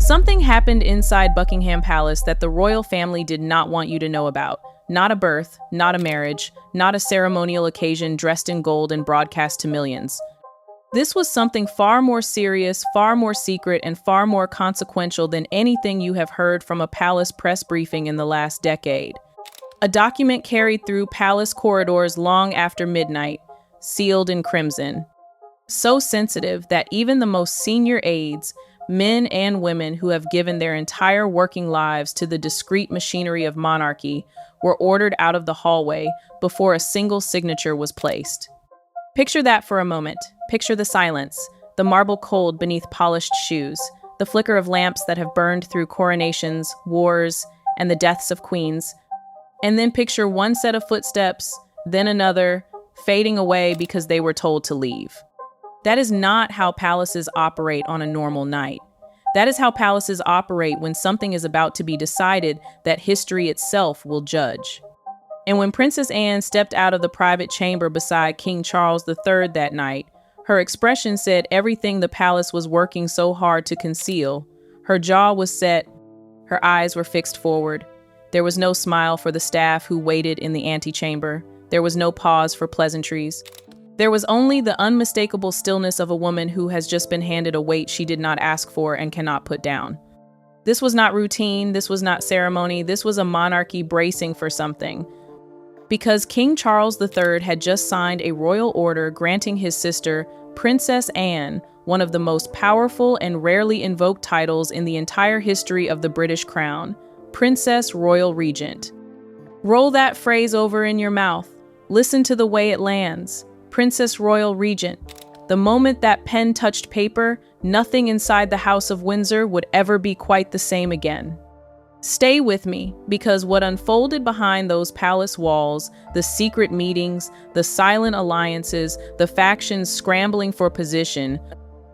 Something happened inside Buckingham Palace that the royal family did not want you to know about. Not a birth, not a marriage, not a ceremonial occasion dressed in gold and broadcast to millions. This was something far more serious, far more secret, and far more consequential than anything you have heard from a palace press briefing in the last decade. A document carried through palace corridors long after midnight, sealed in crimson. So sensitive that even the most senior aides, men and women who have given their entire working lives to the discreet machinery of monarchy, were ordered out of the hallway before a single signature was placed. Picture that for a moment. Picture the silence, the marble cold beneath polished shoes, the flicker of lamps that have burned through coronations, wars, and the deaths of queens. And then picture one set of footsteps, then another, fading away because they were told to leave. That is not how palaces operate on a normal night. That is how palaces operate when something is about to be decided that history itself will judge. And when Princess Anne stepped out of the private chamber beside King Charles III that night, her expression said everything the palace was working so hard to conceal. Her jaw was set, her eyes were fixed forward. There was no smile for the staff who waited in the antechamber. There was no pause for pleasantries. There was only the unmistakable stillness of a woman who has just been handed a weight she did not ask for and cannot put down. This was not routine, this was not ceremony, this was a monarchy bracing for something. Because King Charles III had just signed a royal order granting his sister, Princess Anne, one of the most powerful and rarely invoked titles in the entire history of the British crown, Princess Royal Regent. Roll that phrase over in your mouth. Listen to the way it lands. Princess Royal Regent. The moment that pen touched paper, nothing inside the House of Windsor would ever be quite the same again. Stay with me, because what unfolded behind those palace walls, the secret meetings, the silent alliances, the factions scrambling for position,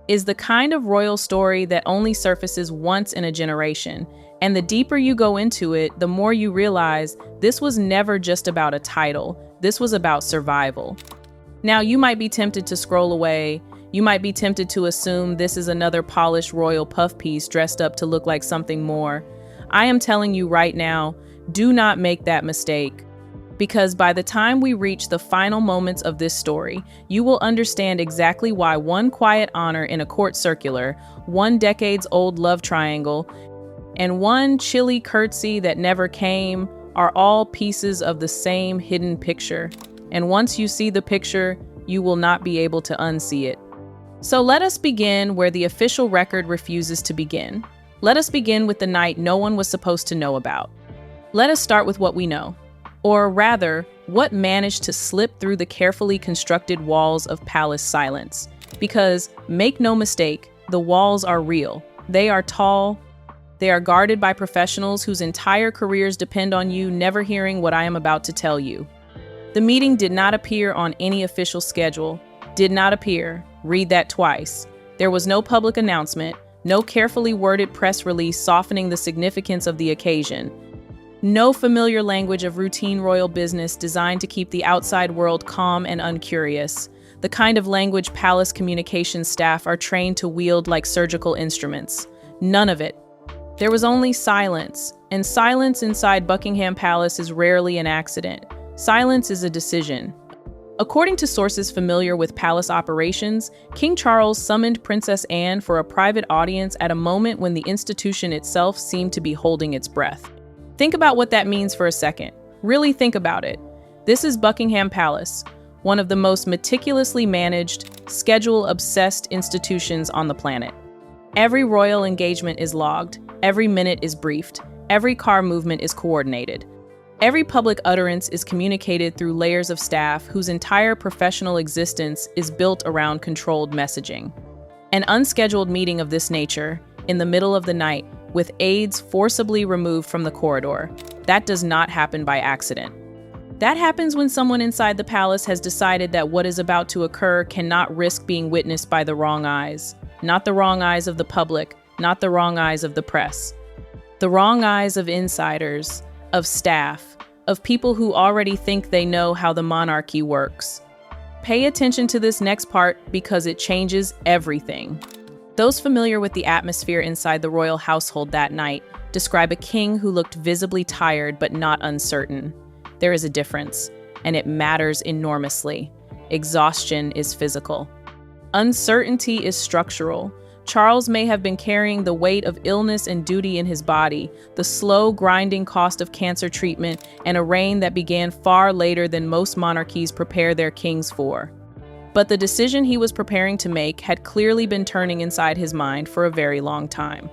is the kind of royal story that only surfaces once in a generation. And the deeper you go into it, the more you realize this was never just about a title. This was about survival. Now, you might be tempted to scroll away. You might be tempted to assume this is another polished royal puff piece dressed up to look like something more. I am telling you right now, do not make that mistake. Because by the time we reach the final moments of this story, you will understand exactly why one quiet honor in a court circular, one decades-old love triangle, and one chilly curtsy that never came are all pieces of the same hidden picture. And once you see the picture, you will not be able to unsee it. So let us begin where the official record refuses to begin. Let us begin with the night no one was supposed to know about. Let us start with what we know. Or rather, what managed to slip through the carefully constructed walls of palace silence. Because, make no mistake, the walls are real. They are tall. They are guarded by professionals whose entire careers depend on you never hearing what I am about to tell you. The meeting did not appear on any official schedule. Did not appear. Read that twice. There was no public announcement, no carefully worded press release softening the significance of the occasion. No familiar language of routine royal business designed to keep the outside world calm and uncurious. The kind of language palace communications staff are trained to wield like surgical instruments. None of it. There was only silence, and silence inside Buckingham Palace is rarely an accident. Silence is a decision. According to sources familiar with palace operations, King Charles summoned Princess Anne for a private audience at a moment when the institution itself seemed to be holding its breath. Think about what that means for a second. Really think about it. This is Buckingham Palace, one of the most meticulously managed, schedule-obsessed institutions on the planet. Every royal engagement is logged, every minute is briefed, every car movement is coordinated. Every public utterance is communicated through layers of staff whose entire professional existence is built around controlled messaging. An unscheduled meeting of this nature, in the middle of the night, with aides forcibly removed from the corridor, that does not happen by accident. That happens when someone inside the palace has decided that what is about to occur cannot risk being witnessed by the wrong eyes. Not the wrong eyes of the public, not the wrong eyes of the press. The wrong eyes of insiders, of staff, of people who already think they know how the monarchy works. Pay attention to this next part because it changes everything. Those familiar with the atmosphere inside the royal household that night describe a king who looked visibly tired but not uncertain. There is a difference, and it matters enormously. Exhaustion is physical. Uncertainty is structural. Charles may have been carrying the weight of illness and duty in his body, the slow, grinding cost of cancer treatment, and a reign that began far later than most monarchies prepare their kings for. But the decision he was preparing to make had clearly been turning inside his mind for a very long time.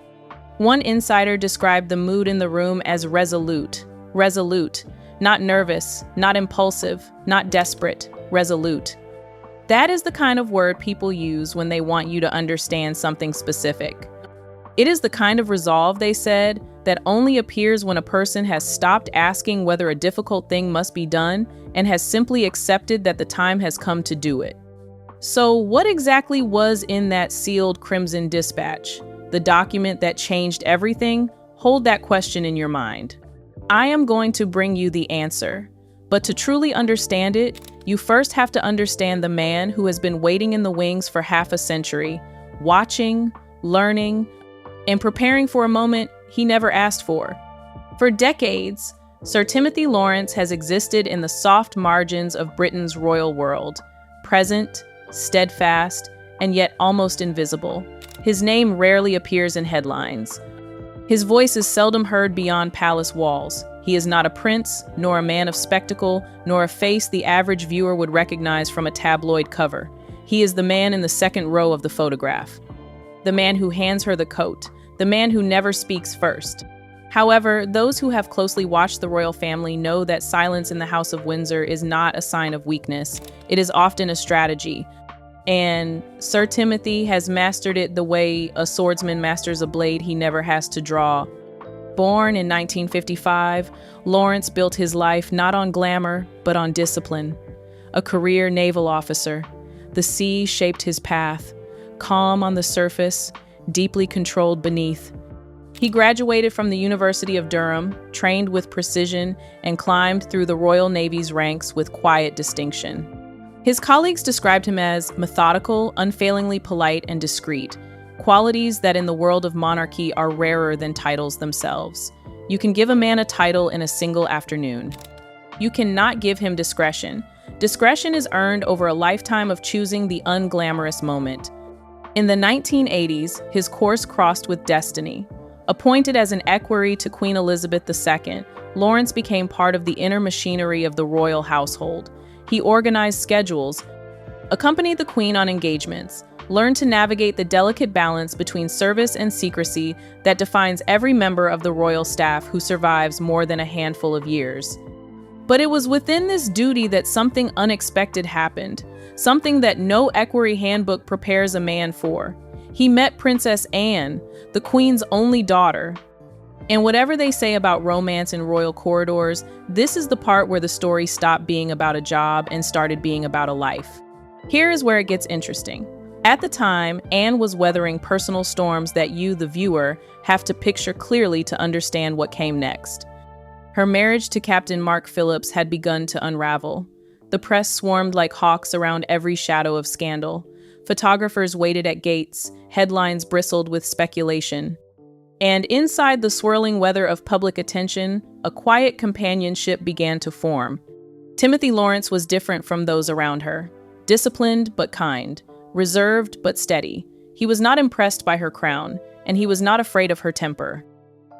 One insider described the mood in the room as resolute. Resolute. Not nervous, not impulsive, not desperate. Resolute. That is the kind of word people use when they want you to understand something specific. It is the kind of resolve, they said, that only appears when a person has stopped asking whether a difficult thing must be done and has simply accepted that the time has come to do it. So what exactly was in that sealed Crimson Dispatch? The document that changed everything? Hold that question in your mind. I am going to bring you the answer. But to truly understand it, you first have to understand the man who has been waiting in the wings for half a century, watching, learning, and preparing for a moment he never asked for. For decades, Sir Timothy Laurence has existed in the soft margins of Britain's royal world, present, steadfast, and yet almost invisible. His name rarely appears in headlines. His voice is seldom heard beyond palace walls. He is not a prince, nor a man of spectacle, nor a face the average viewer would recognize from a tabloid cover. He is the man in the second row of the photograph. The man who hands her the coat. The man who never speaks first. However, those who have closely watched the royal family know that silence in the House of Windsor is not a sign of weakness. It is often a strategy. And Sir Timothy has mastered it the way a swordsman masters a blade he never has to draw. Born in 1955, Laurence built his life not on glamour, but on discipline. A career naval officer, the sea shaped his path, calm on the surface, deeply controlled beneath. He graduated from the University of Durham, trained with precision, and climbed through the Royal Navy's ranks with quiet distinction. His colleagues described him as methodical, unfailingly polite, and discreet, qualities that in the world of monarchy are rarer than titles themselves. You can give a man a title in a single afternoon. You cannot give him discretion. Discretion is earned over a lifetime of choosing the unglamorous moment. In the 1980s, his course crossed with destiny. Appointed as an equerry to Queen Elizabeth II, Laurence became part of the inner machinery of the royal household. He organized schedules, accompanied the Queen on engagements, learned to navigate the delicate balance between service and secrecy that defines every member of the royal staff who survives more than a handful of years. But it was within this duty that something unexpected happened, something that no equerry handbook prepares a man for. He met Princess Anne, the Queen's only daughter. And whatever they say about romance in royal corridors, this is the part where the story stopped being about a job and started being about a life. Here is where it gets interesting. At the time, Anne was weathering personal storms that you, the viewer, have to picture clearly to understand what came next. Her marriage to Captain Mark Phillips had begun to unravel. The press swarmed like hawks around every shadow of scandal. Photographers waited at gates, headlines bristled with speculation. And inside the swirling weather of public attention, a quiet companionship began to form. Timothy Laurence was different from those around her. Disciplined but kind. Reserved but steady. He was not impressed by her crown, and he was not afraid of her temper.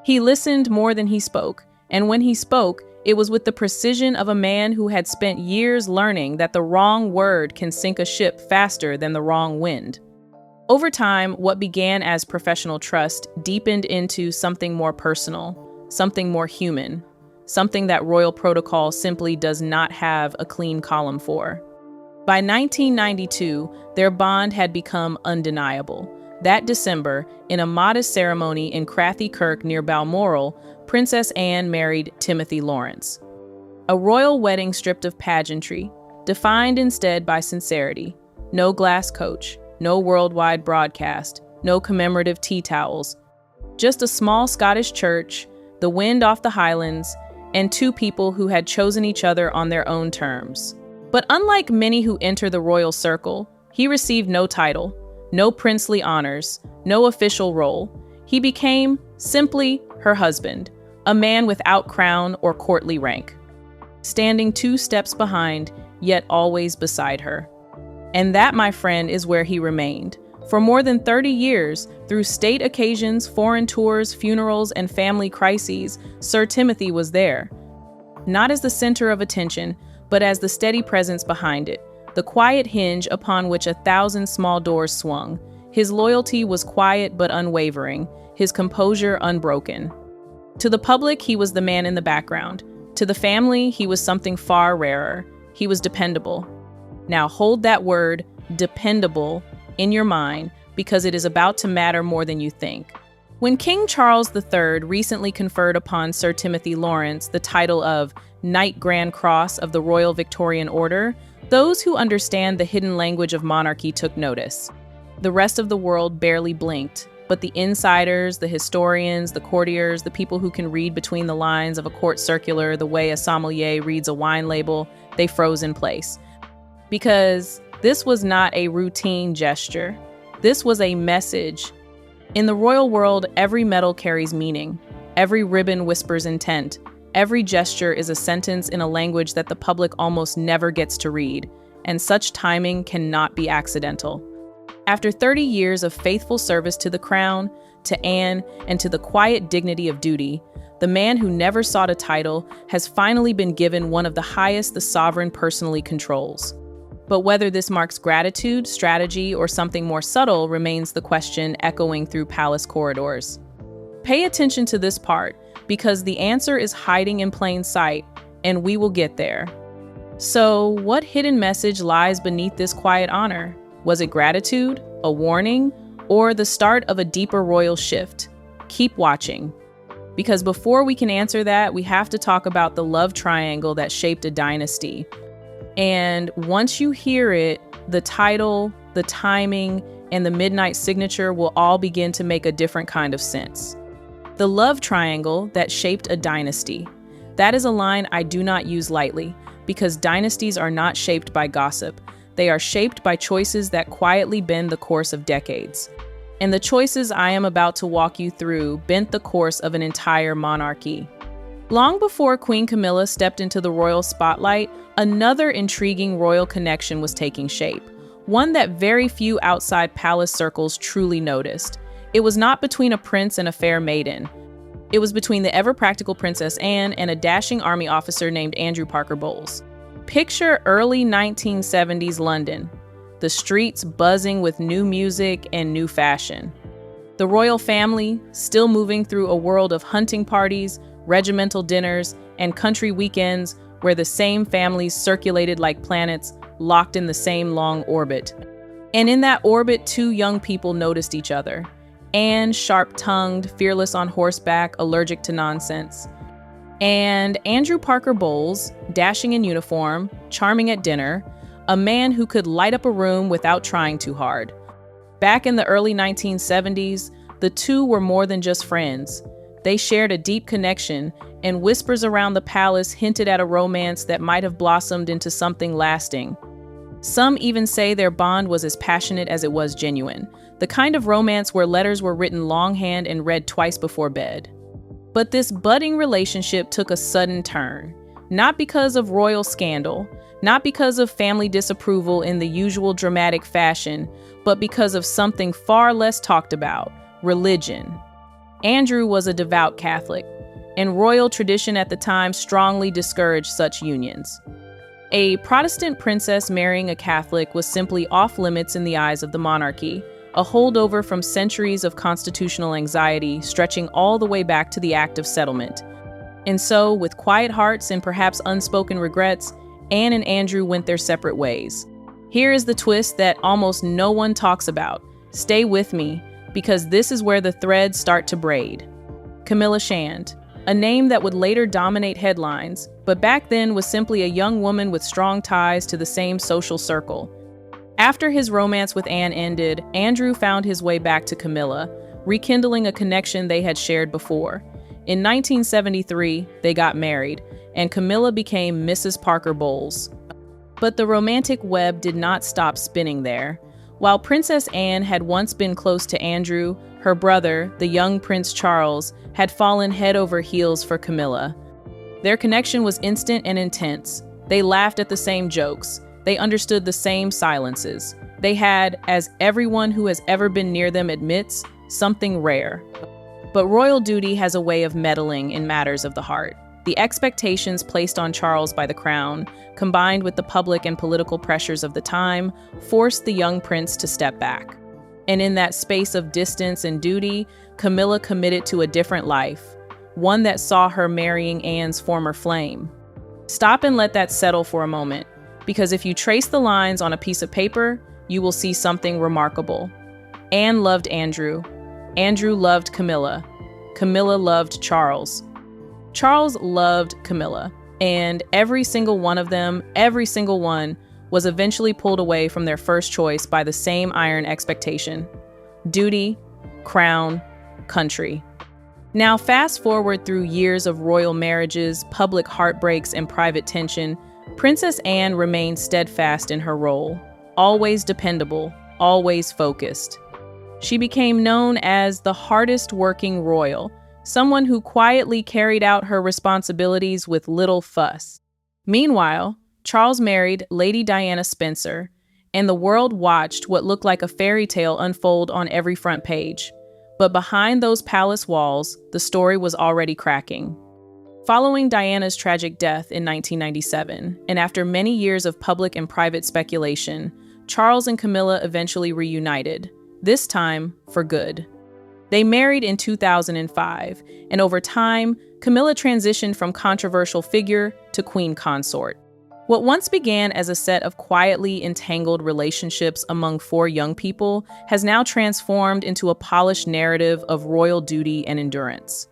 He listened more than he spoke, and when he spoke, it was with the precision of a man who had spent years learning that the wrong word can sink a ship faster than the wrong wind. Over time, what began as professional trust deepened into something more personal, something more human, something that royal protocol simply does not have a clean column for. By 1992, their bond had become undeniable. That December, in a modest ceremony in Crathy Kirk near Balmoral, Princess Anne married Timothy Laurence. A royal wedding stripped of pageantry, defined instead by sincerity. No glass coach, no worldwide broadcast, no commemorative tea towels. Just a small Scottish church, the wind off the Highlands, and two people who had chosen each other on their own terms. But unlike many who enter the royal circle, he received no title, No princely honors, no official role. He became, simply, her husband, a man without crown or courtly rank, standing 2 steps behind, yet always beside her. And that, my friend, is where he remained. For more than 30 years, through state occasions, foreign tours, funerals, and family crises, Sir Timothy was there. Not as the center of attention, but as the steady presence behind it, the quiet hinge upon which 1,000 small doors swung. His loyalty was quiet but unwavering, his composure unbroken. To the public, he was the man in the background. To the family, he was something far rarer. He was dependable. Now hold that word, dependable, in your mind, because it is about to matter more than you think. When King Charles III recently conferred upon Sir Timothy Laurence the title of Knight Grand Cross of the Royal Victorian Order, those who understand the hidden language of monarchy took notice. The rest of the world barely blinked, but the insiders, the historians, the courtiers, the people who can read between the lines of a court circular the way a sommelier reads a wine label, they froze in place. Because this was not a routine gesture. This was a message. In the royal world, every medal carries meaning. Every ribbon whispers intent. Every gesture is a sentence in a language that the public almost never gets to read, and such timing cannot be accidental. After 30 years of faithful service to the crown, to Anne, and to the quiet dignity of duty, the man who never sought a title has finally been given one of the highest the sovereign personally controls. But whether this marks gratitude, strategy, or something more subtle remains the question echoing through palace corridors. Pay attention to this part, because the answer is hiding in plain sight, and we will get there. So, what hidden message lies beneath this quiet honor? Was it gratitude, a warning, or the start of a deeper royal shift? Keep watching. Because before we can answer that, we have to talk about the love triangle that shaped a dynasty. And once you hear it, the title, the timing, and the midnight signature will all begin to make a different kind of sense. The love triangle that shaped a dynasty. That is a line I do not use lightly, because dynasties are not shaped by gossip. They are shaped by choices that quietly bend the course of decades. And the choices I am about to walk you through bent the course of an entire monarchy. Long before Queen Camilla stepped into the royal spotlight, another intriguing royal connection was taking shape, one that very few outside palace circles truly noticed. It was not between a prince and a fair maiden. It was between the ever-practical Princess Anne and a dashing army officer named Andrew Parker Bowles. Picture early 1970s London, the streets buzzing with new music and new fashion. The royal family, still moving through a world of hunting parties, regimental dinners, and country weekends where the same families circulated like planets, locked in the same long orbit. And in that orbit, 2 young people noticed each other. Anne, sharp-tongued, fearless on horseback, allergic to nonsense. And Andrew Parker Bowles, dashing in uniform, charming at dinner, a man who could light up a room without trying too hard. Back in the early 1970s, the 2 were more than just friends. They shared a deep connection, and whispers around the palace hinted at a romance that might have blossomed into something lasting. Some even say their bond was as passionate as it was genuine, the kind of romance where letters were written longhand and read twice before bed. But this budding relationship took a sudden turn, not because of royal scandal, not because of family disapproval in the usual dramatic fashion, but because of something far less talked about: religion. Andrew was a devout Catholic, and royal tradition at the time strongly discouraged such unions. A Protestant princess marrying a Catholic was simply off-limits in the eyes of the monarchy, a holdover from centuries of constitutional anxiety stretching all the way back to the Act of Settlement. And so, with quiet hearts and perhaps unspoken regrets, Anne and Andrew went their separate ways. Here is the twist that almost no one talks about. Stay with me, because this is where the threads start to braid. Camilla Shand, a name that would later dominate headlines, but back then was simply a young woman with strong ties to the same social circle. After his romance with Anne ended, Andrew found his way back to Camilla, rekindling a connection they had shared before. In 1973, they got married, and Camilla became Mrs. Parker Bowles. But the romantic web did not stop spinning there. While Princess Anne had once been close to Andrew, her brother, the young Prince Charles, had fallen head over heels for Camilla. Their connection was instant and intense. They laughed at the same jokes. They understood the same silences. They had, as everyone who has ever been near them admits, something rare. But royal duty has a way of meddling in matters of the heart. The expectations placed on Charles by the crown, combined with the public and political pressures of the time, forced the young prince to step back. And in that space of distance and duty, Camilla committed to a different life, one that saw her marrying Anne's former flame. Stop and let that settle for a moment, because if you trace the lines on a piece of paper, you will see something remarkable. Anne loved Andrew. Andrew loved Camilla. Camilla loved Charles. Charles loved Camilla, and every single one of them, every single one, was eventually pulled away from their first choice by the same iron expectation: duty, crown, country. Now fast forward through years of royal marriages, public heartbreaks, and private tension, Princess Anne remained steadfast in her role, always dependable, always focused. She became known as the hardest working royal, someone who quietly carried out her responsibilities with little fuss. Meanwhile, Charles married Lady Diana Spencer, and the world watched what looked like a fairy tale unfold on every front page. But behind those palace walls, the story was already cracking. Following Diana's tragic death in 1997, and after many years of public and private speculation, Charles and Camilla eventually reunited, this time for good. They married in 2005, and over time, Camilla transitioned from controversial figure to queen consort. What once began as a set of quietly entangled relationships among four young people has now transformed into a polished narrative of royal duty and endurance.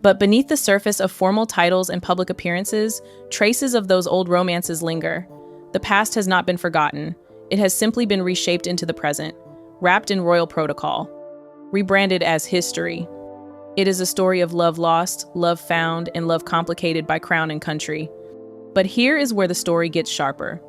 But beneath the surface of formal titles and public appearances, traces of those old romances linger. The past has not been forgotten. It has simply been reshaped into the present, wrapped in royal protocol, rebranded as history. It is a story of love lost, love found, and love complicated by crown and country. But here is where the story gets sharper.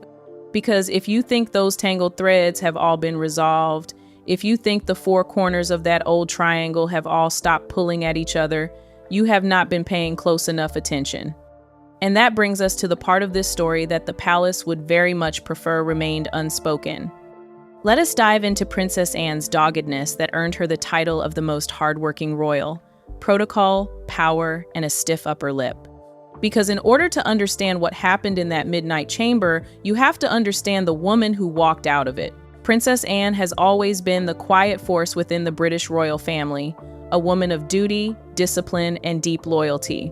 Because if you think those tangled threads have all been resolved, if you think the four corners of that old triangle have all stopped pulling at each other, you have not been paying close enough attention. And that brings us to the part of this story that the palace would very much prefer remained unspoken. Let us dive into Princess Anne's doggedness that earned her the title of the most hardworking royal: protocol, power, and a stiff upper lip. Because in order to understand what happened in that midnight chamber, you have to understand the woman who walked out of it. Princess Anne has always been the quiet force within the British royal family, a woman of duty, discipline, and deep loyalty.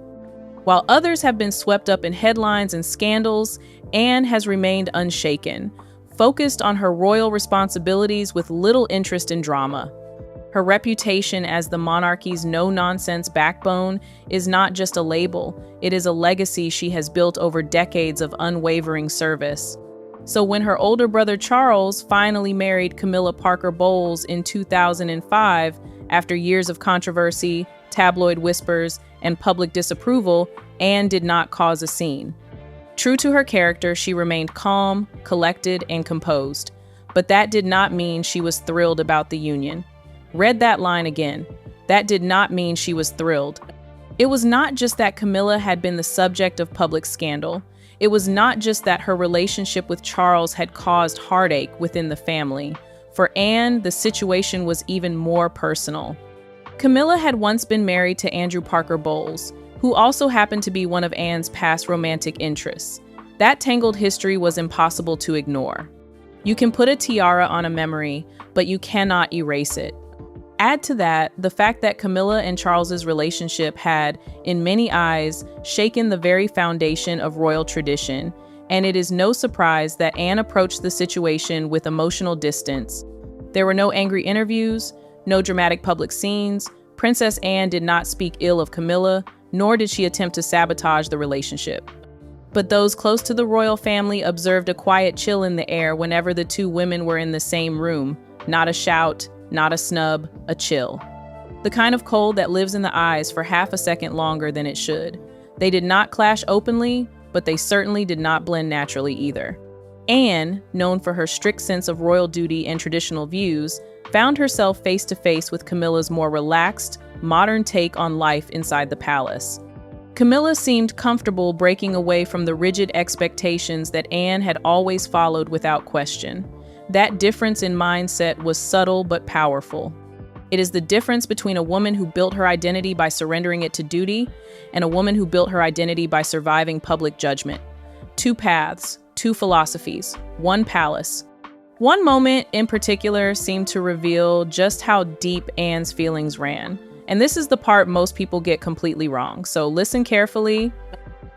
While others have been swept up in headlines and scandals, Anne has remained unshaken, focused on her royal responsibilities with little interest in drama. Her reputation as the monarchy's no-nonsense backbone is not just a label, it is a legacy she has built over decades of unwavering service. So when her older brother Charles finally married Camilla Parker Bowles in 2005, after years of controversy, tabloid whispers, and public disapproval, Anne did not cause a scene. True to her character, she remained calm, collected, and composed. But that did not mean she was thrilled about the union. Read that line again. That did not mean she was thrilled. It was not just that Camilla had been the subject of public scandal. It was not just that her relationship with Charles had caused heartache within the family. For Anne, the situation was even more personal. Camilla had once been married to Andrew Parker Bowles, who also happened to be one of Anne's past romantic interests. That tangled history was impossible to ignore. You can put a tiara on a memory, but you cannot erase it. Add to that the fact that Camilla and Charles's relationship had, in many eyes, shaken the very foundation of royal tradition, and it is no surprise that Anne approached the situation with emotional distance. There were no angry interviews, no dramatic public scenes. Princess Anne did not speak ill of Camilla, nor did she attempt to sabotage the relationship. But those close to the royal family observed a quiet chill in the air whenever the two women were in the same room. Not a shout, not a snub, a chill. The kind of cold that lives in the eyes for half a second longer than it should. They did not clash openly, but they certainly did not blend naturally either. Anne, known for her strict sense of royal duty and traditional views, found herself face to face with Camilla's more relaxed, modern take on life inside the palace. Camilla seemed comfortable breaking away from the rigid expectations that Anne had always followed without question. That difference in mindset was subtle but powerful. It is the difference between a woman who built her identity by surrendering it to duty and a woman who built her identity by surviving public judgment. Two paths, two philosophies, one palace. One moment in particular seemed to reveal just how deep Anne's feelings ran. And this is the part most people get completely wrong, so listen carefully.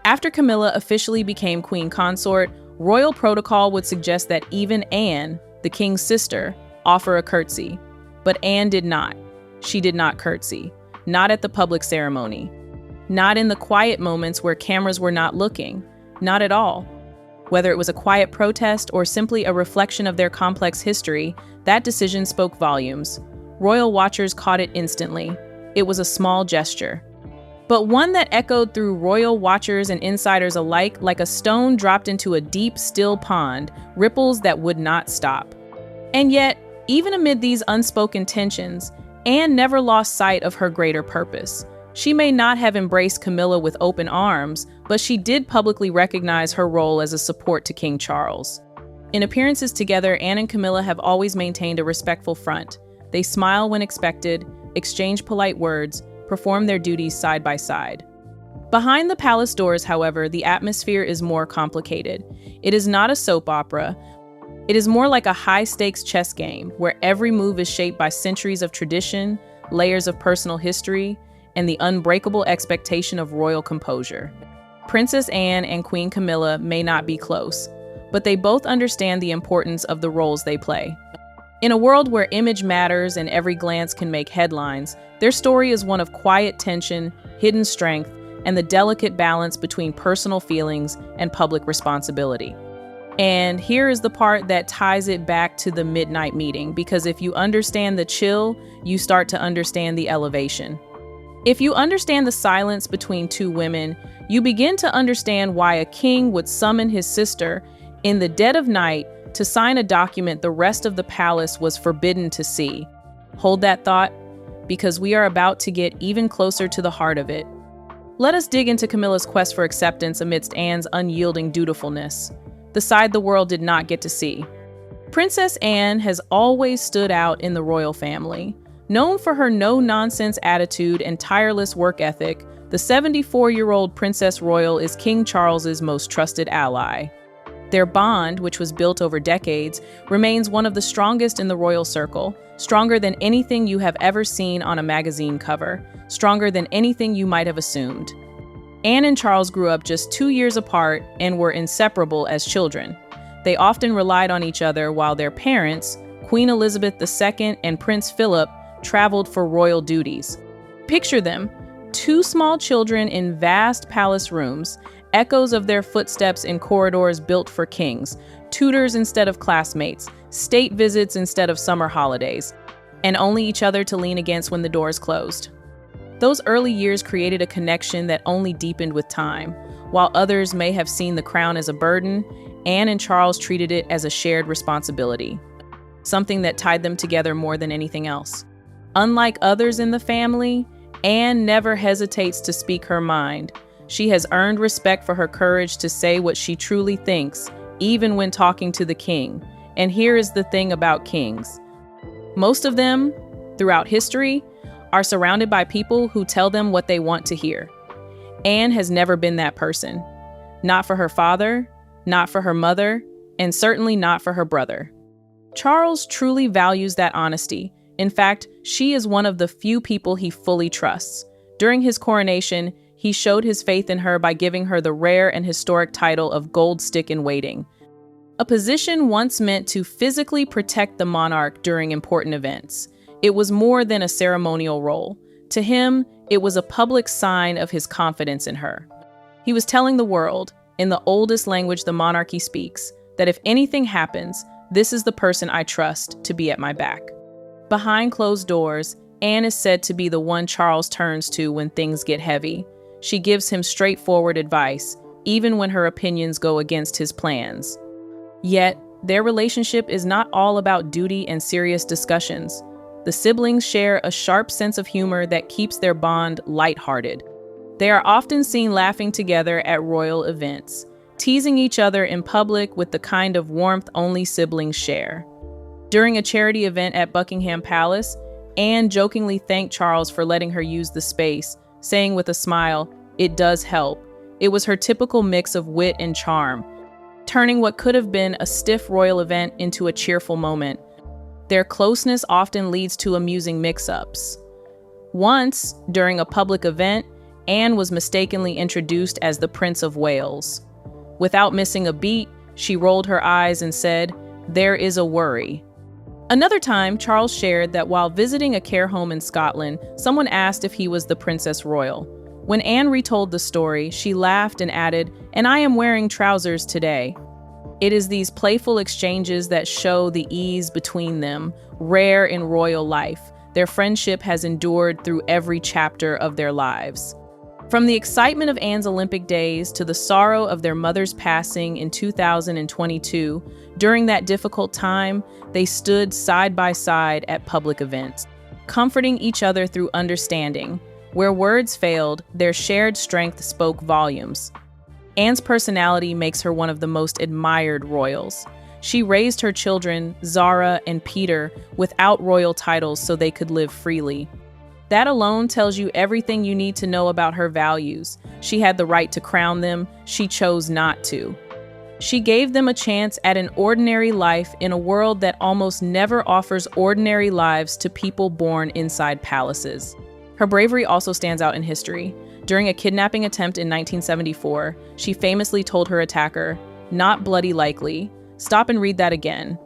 After Camilla officially became queen consort, royal protocol would suggest that even Anne, the king's sister, offer a curtsy. But Anne did not. She did not curtsy. Not at the public ceremony. Not in the quiet moments where cameras were not looking. Not at all. Whether it was a quiet protest or simply a reflection of their complex history, that decision spoke volumes. Royal watchers caught it instantly. It was a small gesture, but one that echoed through royal watchers and insiders alike like a stone dropped into a deep, still pond, ripples that would not stop. And yet, even amid these unspoken tensions, Anne never lost sight of her greater purpose. She may not have embraced Camilla with open arms, but she did publicly recognize her role as a support to King Charles. In appearances together, Anne and Camilla have always maintained a respectful front. They smile when expected, exchange polite words, perform their duties side by side. Behind the palace doors, however, the atmosphere is more complicated. It is not a soap opera. It is more like a high-stakes chess game, where every move is shaped by centuries of tradition, layers of personal history, and the unbreakable expectation of royal composure. Princess Anne and Queen Camilla may not be close, but they both understand the importance of the roles they play. In a world where image matters and every glance can make headlines, their story is one of quiet tension, hidden strength, and the delicate balance between personal feelings and public responsibility. And here is the part that ties it back to the midnight meeting, because if you understand the chill, you start to understand the elevation. If you understand the silence between two women, you begin to understand why a king would summon his sister in the dead of night to sign a document the rest of the palace was forbidden to see. Hold that thought, because we are about to get even closer to the heart of it. Let us dig into Camilla's quest for acceptance amidst Anne's unyielding dutifulness, the side the world did not get to see. Princess Anne has always stood out in the royal family. Known for her no-nonsense attitude and tireless work ethic, the 74-year-old Princess Royal is King Charles's most trusted ally. Their bond, which was built over decades, remains one of the strongest in the royal circle, stronger than anything you have ever seen on a magazine cover, stronger than anything you might have assumed. Anne and Charles grew up just 2 years apart and were inseparable as children. They often relied on each other while their parents, Queen Elizabeth II and Prince Philip, traveled for royal duties. Picture them, two small children in vast palace rooms, echoes of their footsteps in corridors built for kings, tutors instead of classmates, state visits instead of summer holidays, and only each other to lean against when the doors closed. Those early years created a connection that only deepened with time. While others may have seen the crown as a burden, Anne and Charles treated it as a shared responsibility, something that tied them together more than anything else. Unlike others in the family, Anne never hesitates to speak her mind. She has earned respect for her courage to say what she truly thinks, even when talking to the king. And here is the thing about kings. Most of them, throughout history, are surrounded by people who tell them what they want to hear. Anne has never been that person. Not for her father, not for her mother, and certainly not for her brother. Charles truly values that honesty. In fact, she is one of the few people he fully trusts. During his coronation, he showed his faith in her by giving her the rare and historic title of Gold Stick in Waiting, a position once meant to physically protect the monarch during important events. It was more than a ceremonial role. To him, it was a public sign of his confidence in her. He was telling the world, in the oldest language the monarchy speaks, that if anything happens, this is the person I trust to be at my back. Behind closed doors, Anne is said to be the one Charles turns to when things get heavy. She gives him straightforward advice, even when her opinions go against his plans. Yet, their relationship is not all about duty and serious discussions. The siblings share a sharp sense of humor that keeps their bond lighthearted. They are often seen laughing together at royal events, teasing each other in public with the kind of warmth only siblings share. During a charity event at Buckingham Palace, Anne jokingly thanked Charles for letting her use the space, saying with a smile, "It does help." It was her typical mix of wit and charm, turning what could have been a stiff royal event into a cheerful moment. Their closeness often leads to amusing mix-ups. Once, during a public event, Anne was mistakenly introduced as the Prince of Wales. Without missing a beat, she rolled her eyes and said, "There is a worry." Another time, Charles shared that while visiting a care home in Scotland, someone asked if he was the Princess Royal. When Anne retold the story, she laughed and added, "And I am wearing trousers today." It is these playful exchanges that show the ease between them, rare in royal life. Their friendship has endured through every chapter of their lives. From the excitement of Anne's Olympic days to the sorrow of their mother's passing in 2022, during that difficult time, they stood side by side at public events, comforting each other through understanding. Where words failed, their shared strength spoke volumes. Anne's personality makes her one of the most admired royals. She raised her children, Zara and Peter, without royal titles so they could live freely. That alone tells you everything you need to know about her values. She had the right to crown them, she chose not to. She gave them a chance at an ordinary life in a world that almost never offers ordinary lives to people born inside palaces. Her bravery also stands out in history. During a kidnapping attempt in 1974, she famously told her attacker, "Not bloody likely. Stop and read that again."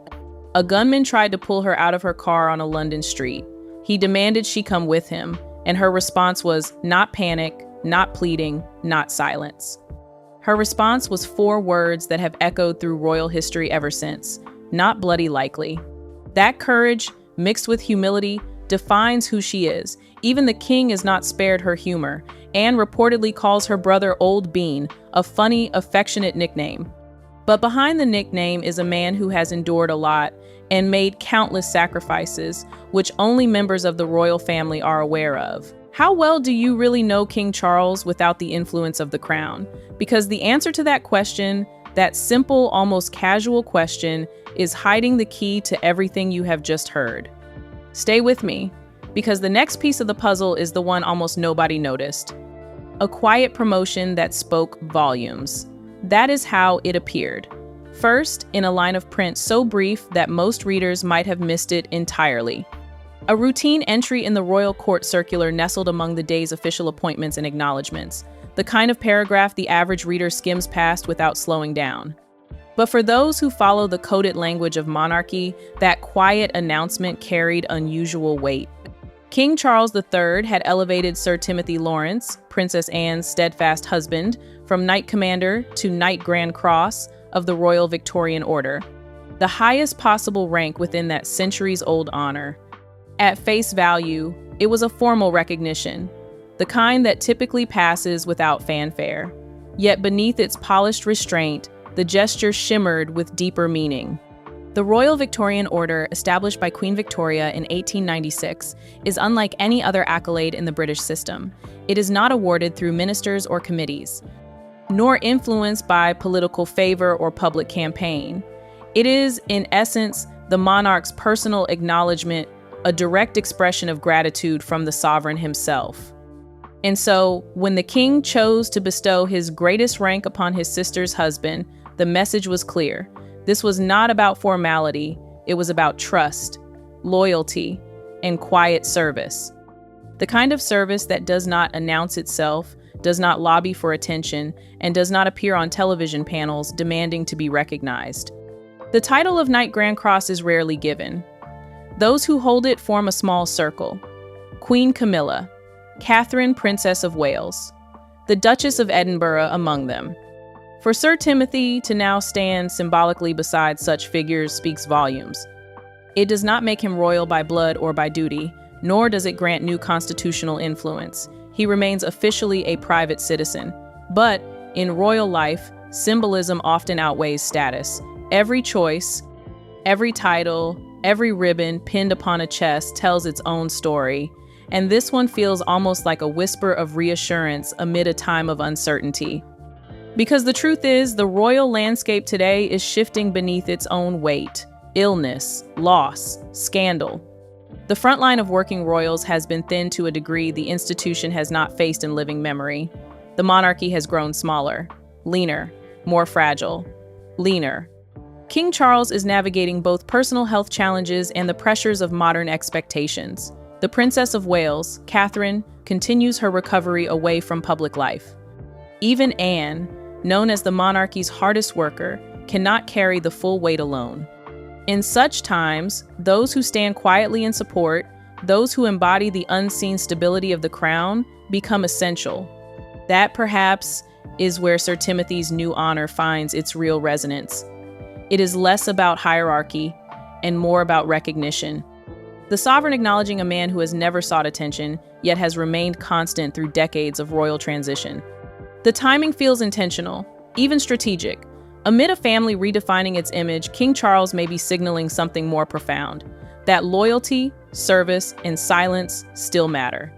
A gunman tried to pull her out of her car on a London street. He demanded she come with him, and her response was, "Not panic, not pleading, not silence." Her response was 4 words that have echoed through royal history ever since: "Not bloody likely." That courage, mixed with humility, defines who she is. Even the king is not spared her humor. Anne reportedly calls her brother Old Bean, a funny, affectionate nickname. But behind the nickname is a man who has endured a lot and made countless sacrifices, which only members of the royal family are aware of. How well do you really know King Charles without the influence of the crown? Because the answer to that question, that simple, almost casual question, is hiding the key to everything you have just heard. Stay with me, because the next piece of the puzzle is the one almost nobody noticed. A quiet promotion that spoke volumes. That is how it appeared. First, in a line of print so brief that most readers might have missed it entirely. A routine entry in the royal court circular nestled among the day's official appointments and acknowledgments, the kind of paragraph the average reader skims past without slowing down. But for those who follow the coded language of monarchy, that quiet announcement carried unusual weight. King Charles III had elevated Sir Timothy Laurence, Princess Anne's steadfast husband, from Knight Commander to Knight Grand Cross of the Royal Victorian Order, the highest possible rank within that centuries-old honor. At face value, it was a formal recognition, the kind that typically passes without fanfare. Yet beneath its polished restraint, the gesture shimmered with deeper meaning. The Royal Victorian Order, established by Queen Victoria in 1896, is unlike any other accolade in the British system. It is not awarded through ministers or committees, nor influenced by political favor or public campaign. It is, in essence, the monarch's personal acknowledgement, a direct expression of gratitude from the sovereign himself. And so, when the king chose to bestow his greatest rank upon his sister's husband, the message was clear. This was not about formality, it was about trust, loyalty, and quiet service. The kind of service that does not announce itself, does not lobby for attention, and does not appear on television panels demanding to be recognized. The title of Knight Grand Cross is rarely given. Those who hold it form a small circle. Queen Camilla, Catherine, Princess of Wales, the Duchess of Edinburgh among them. For Sir Timothy to now stand symbolically beside such figures speaks volumes. It does not make him royal by blood or by duty, nor does it grant new constitutional influence. He remains officially a private citizen. But in royal life, symbolism often outweighs status. Every choice, every title, every ribbon pinned upon a chest tells its own story, and this one feels almost like a whisper of reassurance amid a time of uncertainty. Because the truth is, the royal landscape today is shifting beneath its own weight: illness, loss, scandal. The front line of working royals has been thinned to a degree the institution has not faced in living memory. The monarchy has grown smaller, leaner, more fragile, leaner. King Charles is navigating both personal health challenges and the pressures of modern expectations. The Princess of Wales, Catherine, continues her recovery away from public life. Even Anne, known as the monarchy's hardest worker, cannot carry the full weight alone. In such times, those who stand quietly in support, those who embody the unseen stability of the crown, become essential. That, perhaps, is where Sir Timothy's new honor finds its real resonance. It is less about hierarchy and more about recognition. The sovereign acknowledging a man who has never sought attention, yet has remained constant through decades of royal transition. The timing feels intentional, even strategic. Amid a family redefining its image, King Charles may be signaling something more profound: that loyalty, service, and silence still matter.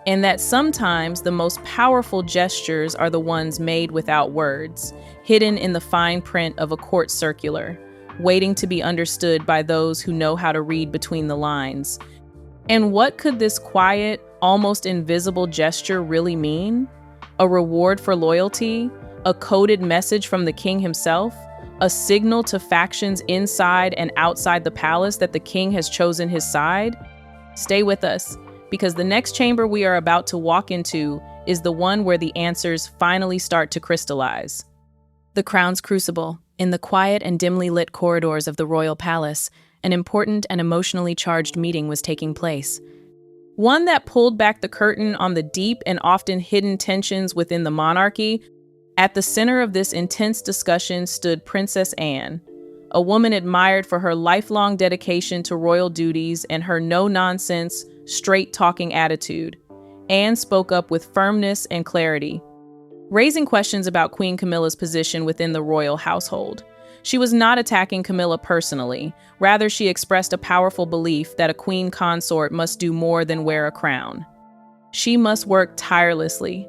And that sometimes the most powerful gestures are the ones made without words, hidden in the fine print of a court circular, waiting to be understood by those who know how to read between the lines. And what could this quiet, almost invisible gesture really mean? A reward for loyalty? A coded message from the king himself? A signal to factions inside and outside the palace that the king has chosen his side? Stay with us, because the next chamber we are about to walk into is the one where the answers finally start to crystallize. The Crown's Crucible. In the quiet and dimly lit corridors of the royal palace, an important and emotionally charged meeting was taking place. One that pulled back the curtain on the deep and often hidden tensions within the monarchy. At the center of this intense discussion stood Princess Anne, a woman admired for her lifelong dedication to royal duties and her no-nonsense, straight-talking attitude. Anne spoke up with firmness and clarity, raising questions about Queen Camilla's position within the royal household. She was not attacking Camilla personally. Rather, she expressed a powerful belief that a queen consort must do more than wear a crown. She must work tirelessly,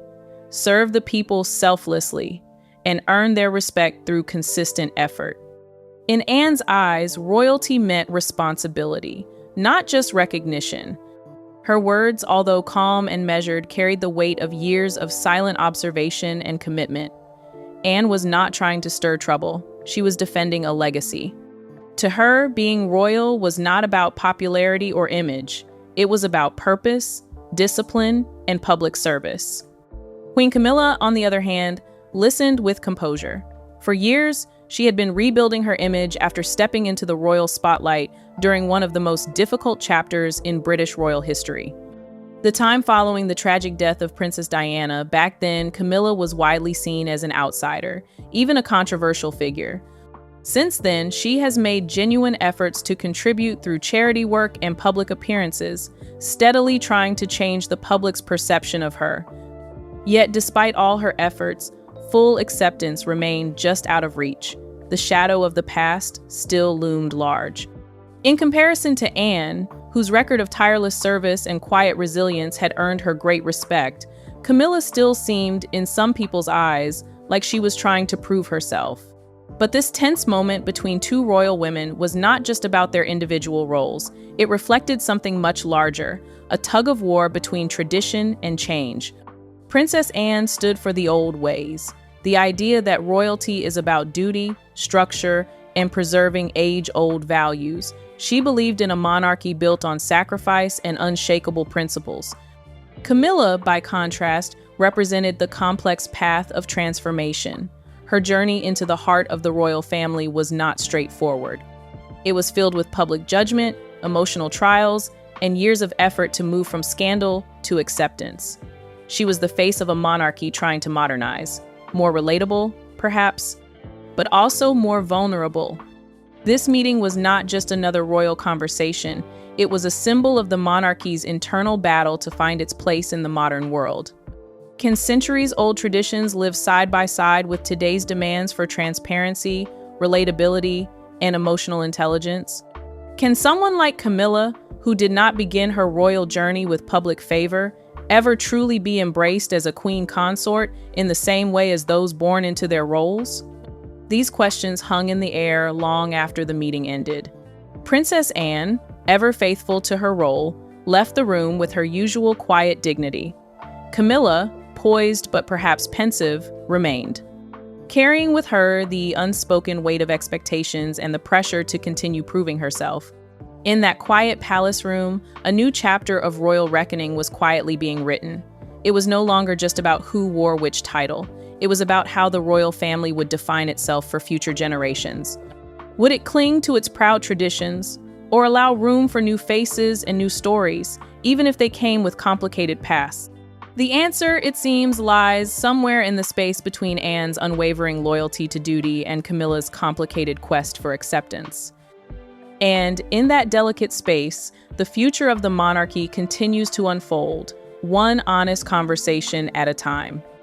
serve the people selflessly, and earn their respect through consistent effort. In Anne's eyes, royalty meant responsibility, not just recognition. Her words, although calm and measured, carried the weight of years of silent observation and commitment. Anne was not trying to stir trouble. She was defending a legacy. To her, being royal was not about popularity or image. It was about purpose, discipline, and public service. Queen Camilla, on the other hand, listened with composure. For years, she had been rebuilding her image after stepping into the royal spotlight during one of the most difficult chapters in British royal history. The time following the tragic death of Princess Diana, back then, Camilla was widely seen as an outsider, even a controversial figure. Since then, she has made genuine efforts to contribute through charity work and public appearances, steadily trying to change the public's perception of her. Yet, despite all her efforts, full acceptance remained just out of reach. The shadow of the past still loomed large. In comparison to Anne, whose record of tireless service and quiet resilience had earned her great respect, Camilla still seemed, in some people's eyes, like she was trying to prove herself. But this tense moment between two royal women was not just about their individual roles. It reflected something much larger, a tug-of-war between tradition and change. Princess Anne stood for the old ways, the idea that royalty is about duty, structure, and preserving age-old values. She believed in a monarchy built on sacrifice and unshakable principles. Camilla, by contrast, represented the complex path of transformation. Her journey into the heart of the royal family was not straightforward. It was filled with public judgment, emotional trials, and years of effort to move from scandal to acceptance. She was the face of a monarchy trying to modernize, more relatable, perhaps, but also more vulnerable. This meeting was not just another royal conversation. It was a symbol of the monarchy's internal battle to find its place in the modern world. Can centuries-old traditions live side by side with today's demands for transparency, relatability, and emotional intelligence? Can someone like Camilla, who did not begin her royal journey with public favor, ever truly be embraced as a queen consort in the same way as those born into their roles? These questions hung in the air long after the meeting ended. Princess Anne, ever faithful to her role, left the room with her usual quiet dignity. Camilla, poised but perhaps pensive, remained, carrying with her the unspoken weight of expectations and the pressure to continue proving herself. In that quiet palace room, a new chapter of royal reckoning was quietly being written. It was no longer just about who wore which title. It was about how the royal family would define itself for future generations. Would it cling to its proud traditions, or allow room for new faces and new stories, even if they came with complicated pasts? The answer, it seems, lies somewhere in the space between Anne's unwavering loyalty to duty and Camilla's complicated quest for acceptance. And in that delicate space, the future of the monarchy continues to unfold, one honest conversation at a time.